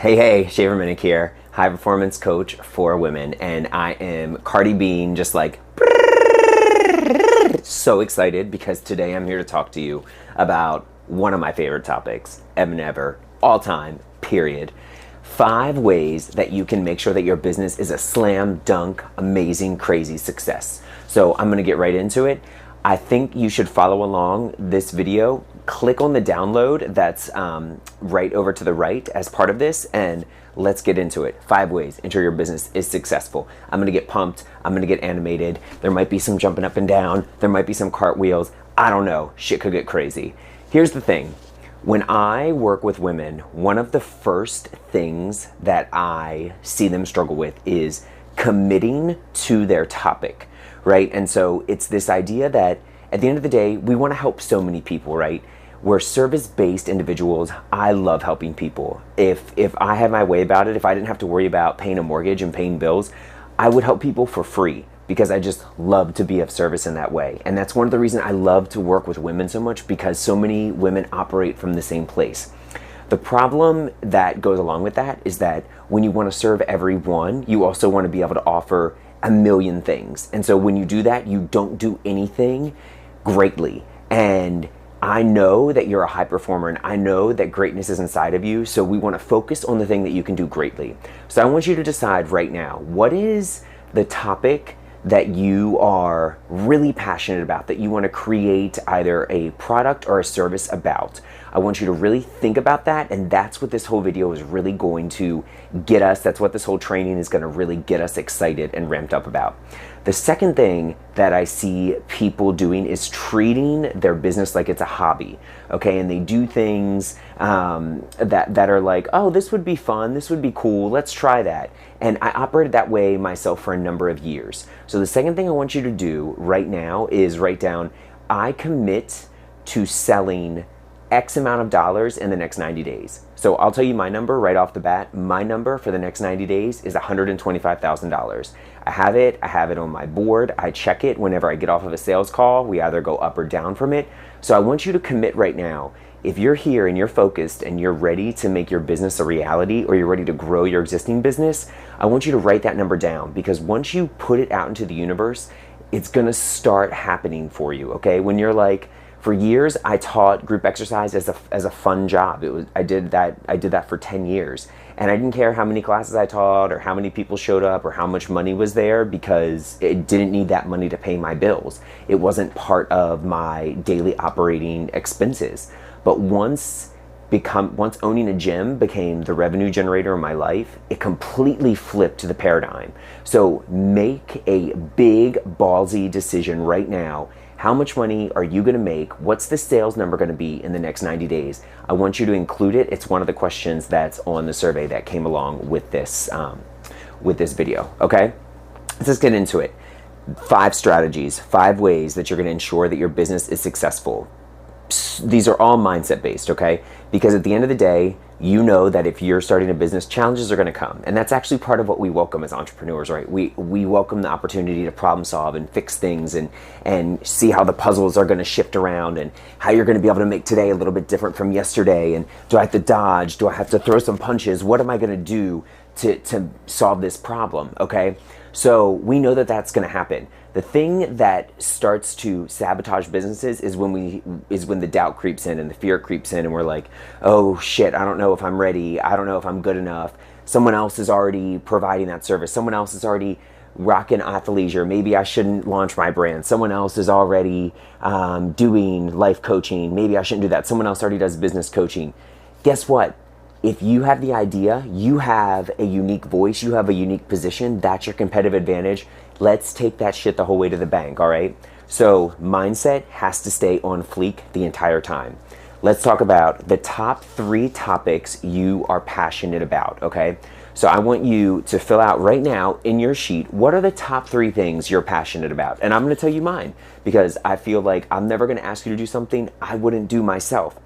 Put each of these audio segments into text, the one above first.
Hey, Shafer Minnick here, high performance coach for women, and I am Cardi Bean, just like so excited because today I'm here to talk to you about one of my favorite topics, ever, all time, period. 5 ways that you can make sure that your business is a slam dunk, amazing, crazy success. So I'm gonna get right into it. I think you should follow along this video. Click on the download that's right over to the right as part of this, and let's get into it. 5 ways ensure your business is successful. I'm gonna get pumped, I'm gonna get animated. There might be some jumping up and down, there might be some cartwheels. I don't know, shit could get crazy. Here's the thing. When I work with women, one of the first things that I see them struggle with is committing to their topic, right? And so it's this idea that at the end of the day, we want to help so many people, right? We're service-based individuals. I love helping people. If I had my way about it, if I didn't have to worry about paying a mortgage and paying bills, I would help people for free because I just love to be of service in that way. And that's one of the reasons I love to work with women so much, because so many women operate from the same place. The problem that goes along with that is that when you want to serve everyone, you also want to be able to offer a million things. And so when you do that, you don't do anything greatly. And I know that you're a high performer, and I know that greatness is inside of you. So we want to focus on the thing that you can do greatly. So I want you to decide right now, what is the topic that you are really passionate about, that you want to create either a product or a service about. I want you to really think about that, and that's what this whole video is really going to get us. That's what this whole training is going to really get us excited and ramped up about. The second thing that I see people doing is treating their business like it's a hobby, okay? And they do things that are like, oh, this would be fun, this would be cool, let's try that. And I operated that way myself for a number of years. So the second thing I want you to do right now is write down, I commit to selling X amount of dollars in the next 90 days. So I'll tell you my number right off the bat. My number for the next 90 days is $125,000. I have it on my board. I check it whenever I get off of a sales call. We either go up or down from it. So I want you to commit right now. If you're here and you're focused and you're ready to make your business a reality, or you're ready to grow your existing business, I want you to write that number down, because once you put it out into the universe, it's gonna start happening for you, okay? When you're like, for years, I taught group exercise as a fun job. I did that for 10 years. And I didn't care how many classes I taught or how many people showed up or how much money was there, because it didn't need that money to pay my bills. It wasn't part of my daily operating expenses. But once owning a gym became the revenue generator in my life, it completely flipped the paradigm. So make a big ballsy decision right now. How much money are you gonna make? What's the sales number gonna be in the next 90 days? I want you to include it. It's one of the questions that's on the survey that came along with this video, okay? Let's get into it. 5 strategies, 5 ways that you're gonna ensure that your business is successful. These are all mindset based, okay? Because at the end of the day, you know that if you're starting a business, challenges are gonna come. And that's actually part of what we welcome as entrepreneurs, right? We welcome the opportunity to problem solve and fix things and see how the puzzles are gonna shift around, and how you're gonna be able to make today a little bit different from yesterday. And do I have to dodge? Do I have to throw some punches? What am I gonna do to solve this problem, okay? So we know that that's gonna happen. The thing that starts to sabotage businesses is when the doubt creeps in and the fear creeps in, and we're like, oh shit, I don't know if I'm ready. I don't know if I'm good enough. Someone else is already providing that service. Someone else is already rocking athleisure. Maybe I shouldn't launch my brand. Someone else is already doing life coaching. Maybe I shouldn't do that. Someone else already does business coaching. Guess what? If you have the idea, you have a unique voice, you have a unique position, that's your competitive advantage. Let's take that shit the whole way to the bank, all right? So mindset has to stay on fleek the entire time. Let's talk about the top 3 topics you are passionate about, okay? So I want you to fill out right now in your sheet, what are the top 3 things you're passionate about? And I'm gonna tell you mine, because I feel like I'm never gonna ask you to do something I wouldn't do myself.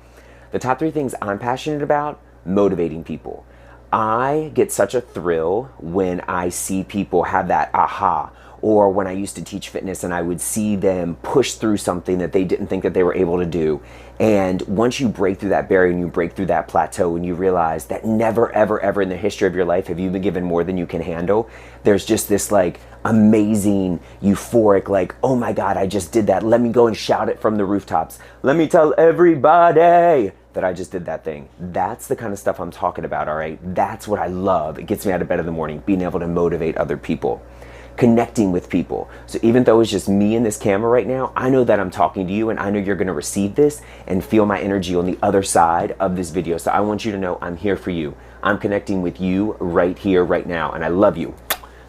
The top 3 things I'm passionate about: motivating people. I get such a thrill when I see people have that aha, or when I used to teach fitness and I would see them push through something that they didn't think that they were able to do. And once you break through that barrier and you break through that plateau and you realize that never, ever, ever in the history of your life have you been given more than you can handle, there's just this like amazing, euphoric, like, oh my God, I just did that. Let me go and shout it from the rooftops. Let me tell everybody that I just did that thing. That's the kind of stuff I'm talking about, all right? That's what I love. It gets me out of bed in the morning, being able to motivate other people, connecting with people. So even though it's just me and this camera right now, I know that I'm talking to you and I know you're gonna receive this and feel my energy on the other side of this video. So I want you to know I'm here for you. I'm connecting with you right here, right now, and I love you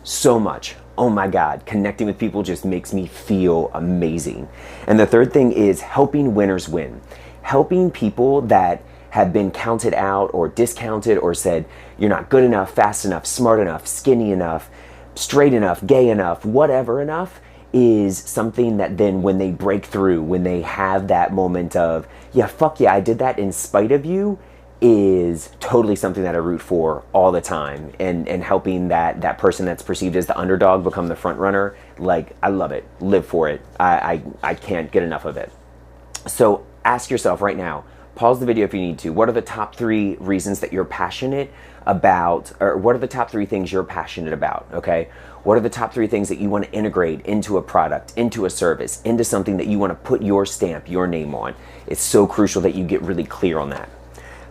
so much. Oh my God, connecting with people just makes me feel amazing. And the third thing is helping winners win. Helping people that have been counted out or discounted or said, you're not good enough, fast enough, smart enough, skinny enough, straight enough, gay enough, whatever enough, is something that then when they break through, when they have that moment of, yeah, fuck yeah, I did that in spite of you, is totally something that I root for all the time. And helping that person that's perceived as the underdog become the front runner, like, I love it, live for it. I can't get enough of it. So ask yourself right now, pause the video if you need to, what are the top 3 reasons that you're passionate about, or what are the top 3 things you're passionate about, okay? What are the top 3 things that you want to integrate into a product, into a service, into something that you want to put your stamp, your name on? It's so crucial that you get really clear on that.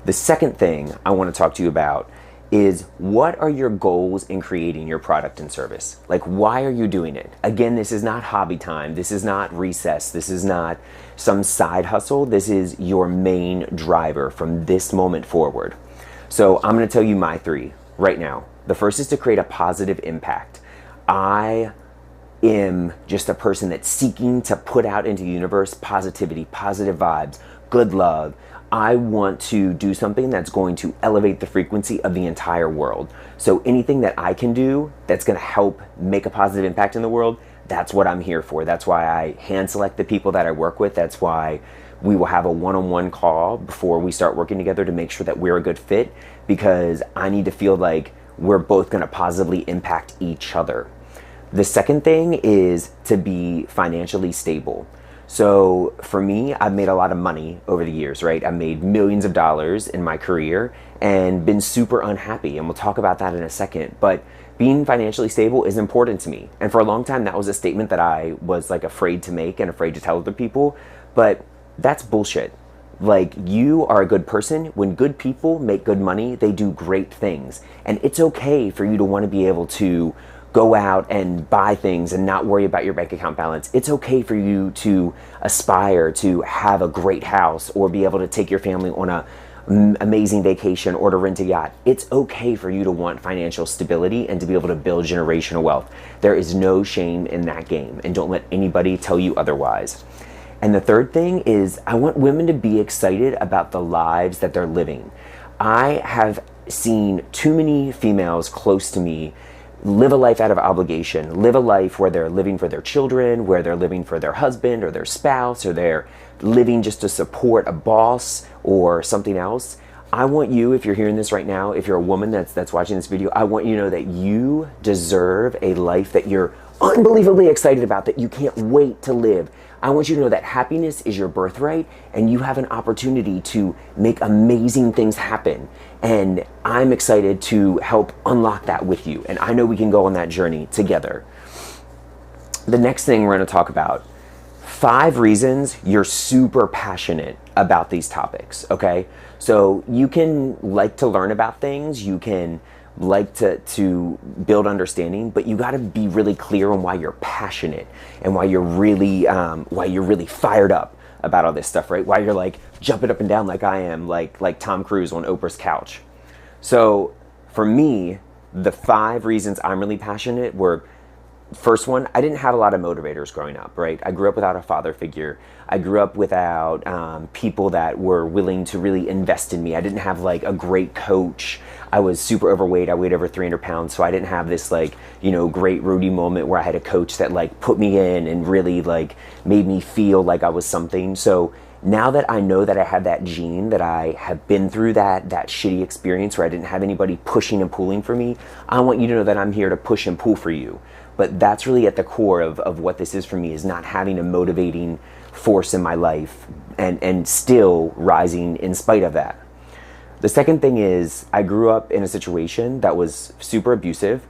The second thing I want to talk to you about is, what are your goals in creating your product and service? Like, why are you doing it? Again, this is not hobby time. This is not recess. This is not some side hustle. This is your main driver from this moment forward. So I'm going to tell you my 3 right now. The first is to create a positive impact. I am just a person that's seeking to put out into the universe positivity, positive vibes, good love. I want to do something that's going to elevate the frequency of the entire world. So anything that I can do that's going to help make a positive impact in the world, that's what I'm here for. That's why I hand select the people that I work with. That's why we will have a one-on-one call before we start working together to make sure that we're a good fit, because I need to feel like we're both going to positively impact each other. The second thing is to be financially stable. So for me, I've made a lot of money over the years, right? I've made millions of dollars in my career and been super unhappy. And we'll talk about that in a second. But being financially stable is important to me. And for a long time, that was a statement that I was like afraid to make and afraid to tell other people. But that's bullshit. Like, you are a good person. When good people make good money, they do great things. And it's okay for you to want to be able to go out and buy things and not worry about your bank account balance. It's okay for you to aspire to have a great house or be able to take your family on a amazing vacation or to rent a yacht. It's okay for you to want financial stability and to be able to build generational wealth. There is no shame in that game, and don't let anybody tell you otherwise. And the third thing is, I want women to be excited about the lives that they're living. I have seen too many females close to me live a life out of obligation, live a life where they're living for their children, where they're living for their husband or their spouse, or they're living just to support a boss or something else. I want you, if you're hearing this right now, if you're a woman that's watching this video, I want you to know that you deserve a life that you're unbelievably excited about, that you can't wait to live. I want you to know that happiness is your birthright and you have an opportunity to make amazing things happen. And I'm excited to help unlock that with you. And I know we can go on that journey together. The next thing we're going to talk about, 5 reasons you're super passionate about these topics, okay? So you can like to learn about things, you can like to build understanding, but you got to be really clear on why you're passionate and why you're really fired up about all this stuff, right? Why you're like jumping up and down like I am, like Tom Cruise on Oprah's couch. So for me, the 5 reasons I'm really passionate were, first one, I didn't have a lot of motivators growing up, right? I grew up without a father figure. I grew up without people that were willing to really invest in me. I didn't have like a great coach. I was super overweight. I weighed over 300 pounds. So I didn't have this like, great Rudy moment where I had a coach that like put me in and really like made me feel like I was something. So now that I know that I have that gene, that I have been through that shitty experience where I didn't have anybody pushing and pulling for me, I want you to know that I'm here to push and pull for you. but that's really at the core of what this is for me, is not having a motivating force in my life and still rising in spite of that. The second thing is I grew up in a situation that was super abusive.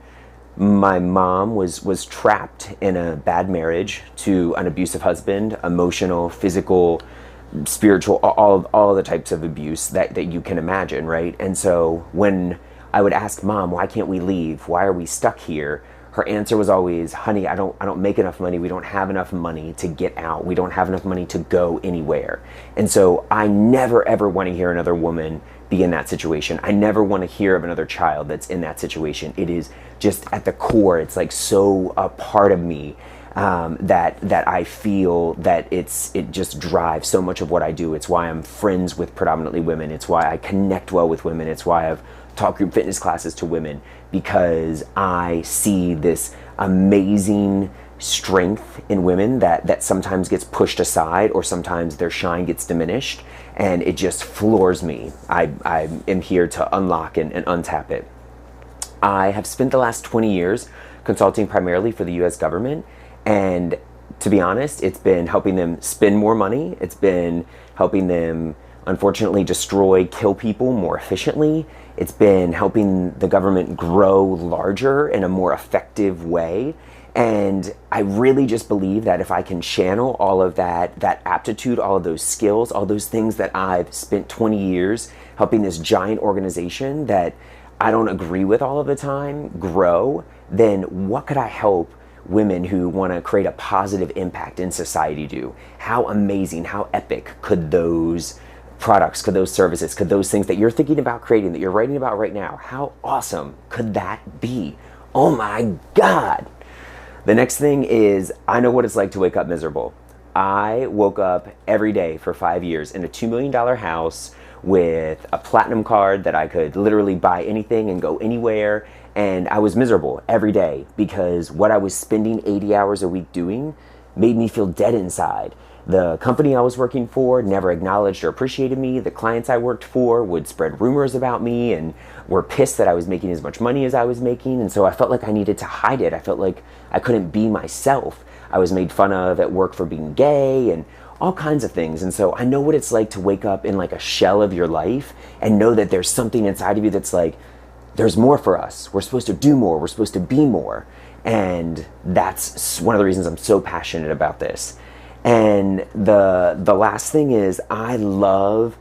My mom was trapped in a bad marriage to an abusive husband, emotional, physical, spiritual, all the types of abuse that you can imagine, right? And so when I would ask Mom, why can't we leave? Why are we stuck here? Her answer was always, honey, I don't make enough money. We don't have enough money to get out. We don't have enough money to go anywhere. And so I never ever want to hear another woman be in that situation. I never want to hear of another child that's in that situation. It is just at the core, it's like so a part of me that I feel that it just drives so much of what I do. It's why I'm friends with predominantly women. It's why I connect well with women. It's why I've taught group fitness classes to women, because I see this amazing strength in women that sometimes gets pushed aside, or sometimes their shine gets diminished, and it just floors me. I am here to unlock and untap it. I have spent the last 20 years consulting primarily for the US government, and to be honest, it's been helping them spend more money. It's been helping them, unfortunately, destroy, kill people more efficiently. It's been helping the government grow larger in a more effective way. And I really just believe that if I can channel all of that aptitude, all of those skills, all those things that I've spent 20 years helping this giant organization that I don't agree with all of the time grow, then what could I help women who want to create a positive impact in society do? How amazing, how epic could those products, could those services, could those things that you're thinking about creating, that you're writing about right now, how awesome could that be? Oh my God. The next thing is, I know what it's like to wake up miserable. I woke up every day for 5 years in a $2 million house with a platinum card that I could literally buy anything and go anywhere. And I was miserable every day because what I was spending 80 hours a week doing made me feel dead inside. The company I was working for never acknowledged or appreciated me. The clients I worked for would spread rumors about me and were pissed that I was making as much money as I was making. And so I felt like I needed to hide it. I felt like I couldn't be myself. I was made fun of at work for being gay and all kinds of things. And so I know what it's like to wake up in like a shell of your life and know that there's something inside of you that's like, there's more for us. We're supposed to do more. We're supposed to be more. And that's one of the reasons I'm so passionate about this. And the last thing is, I love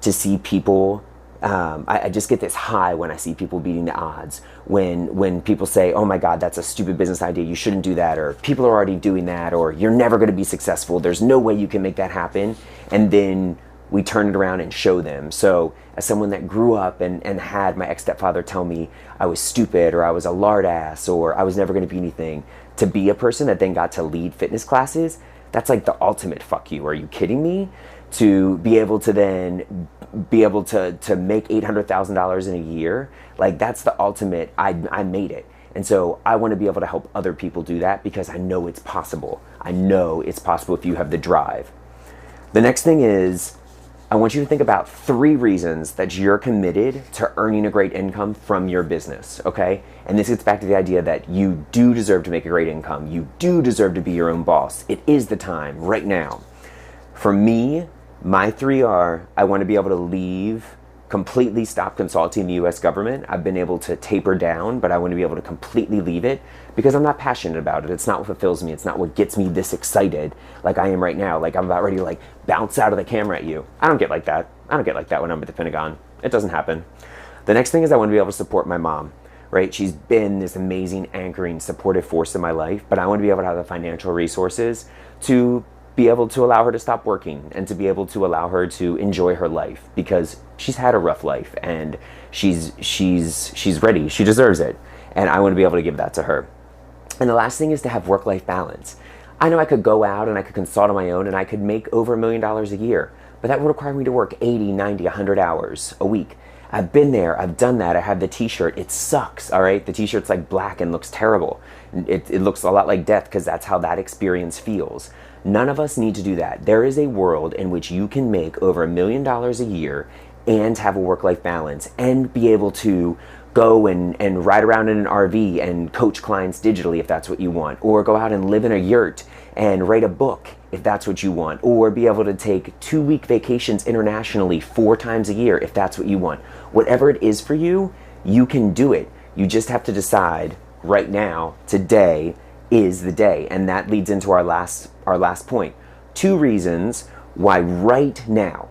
to see people, I just get this high when I see people beating the odds. When people say, oh my God, that's a stupid business idea, you shouldn't do that, or people are already doing that, or you're never going to be successful, there's no way you can make that happen. And then we turn it around and show them. So as someone that grew up and had my ex-stepfather tell me I was stupid, or I was a lard ass, or I was never going to be anything, to be a person that then got to lead fitness classes, that's like the ultimate fuck you. Are you kidding me? To be able to then be able to make $800,000 in a year, like that's the ultimate, I made it. And so I want to be able to help other people do that because I know it's possible. I know it's possible if you have the drive. The next thing is, I want you to think about 3 reasons that you're committed to earning a great income from your business, okay? And this gets back to the idea that you do deserve to make a great income. You do deserve to be your own boss. It is the time right now. For me, my 3 are, I want to be able to leave, completely stop consulting the US government. I've been able to taper down, but I want to be able to completely leave it because I'm not passionate about it. It's not what fulfills me. It's not what gets me this excited like I am right now. Like I'm about ready to like bounce out of the camera at you. I don't get like that. I don't get like that when I'm at the Pentagon. It doesn't happen. The next thing is I want to be able to support my mom, right? She's been this amazing, anchoring, supportive force in my life, but I want to be able to have the financial resources to be able to allow her to stop working and to be able to allow her to enjoy her life because she's had a rough life and she's ready. She deserves it. And I want to be able to give that to her. And the last thing is to have work-life balance. I know I could go out and I could consult on my own and I could make over $1 million a year, but that would require me to work 80, 90, 100 hours a week. I've been there, I've done that, I have the t-shirt, it sucks, all right? The t-shirt's like black and looks terrible. It looks a lot like death because that's how that experience feels. None of us need to do that. There is a world in which you can make over $1 million a year and have a work-life balance and be able to go and ride around in an RV and coach clients digitally if that's what you want, or go out and live in a yurt and write a book if that's what you want, or be able to take 2-week vacations internationally 4 times a year if that's what you want. Whatever it is for you, you can do it. You just have to decide right now, today is the day. And that leads into our last point. 2 reasons why right now,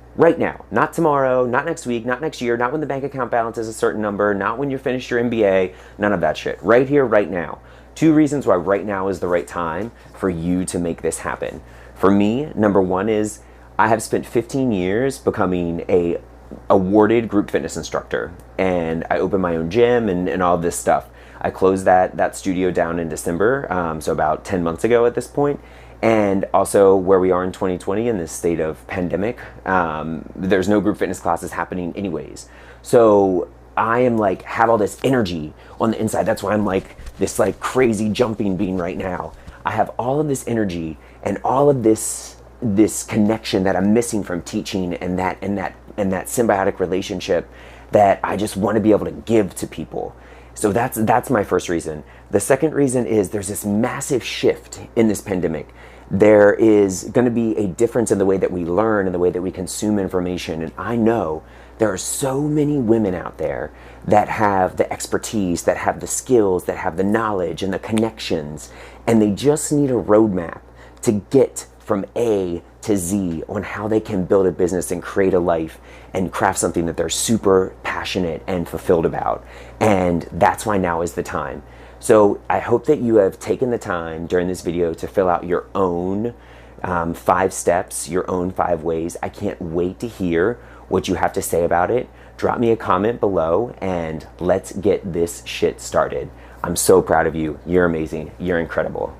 not tomorrow, not next week, not next year, not when the bank account balance is a certain number, not when you're finished your MBA, none of that shit. Right here, right now. 2 reasons why right now is the right time for you to make this happen. For me, number 1 is I have spent 15 years becoming a awarded group fitness instructor, and I opened my own gym and all this stuff. I closed that studio down in December, so about 10 months ago at this point. And also where we are in 2020 in this state of pandemic, there's no group fitness classes happening anyways. So I am like, have all this energy on the inside. That's why I'm like this like crazy jumping bean right now. I have all of this energy and all of this connection that I'm missing from teaching and that symbiotic relationship that I just want to be able to give to people. So that's my first reason. The second reason is there's this massive shift in this pandemic. There is going to be a difference in the way that we learn and the way that we consume information. And I know there are so many women out there that have the expertise, that have the skills, that have the knowledge and the connections, and they just need a roadmap to get from A to Z on how they can build a business and create a life and craft something that they're super passionate and fulfilled about. And that's why now is the time. So I hope that you have taken the time during this video to fill out your own 5 steps, your own 5 ways. I can't wait to hear what you have to say about it. Drop me a comment below and let's get this shit started. I'm so proud of you. You're amazing. You're incredible.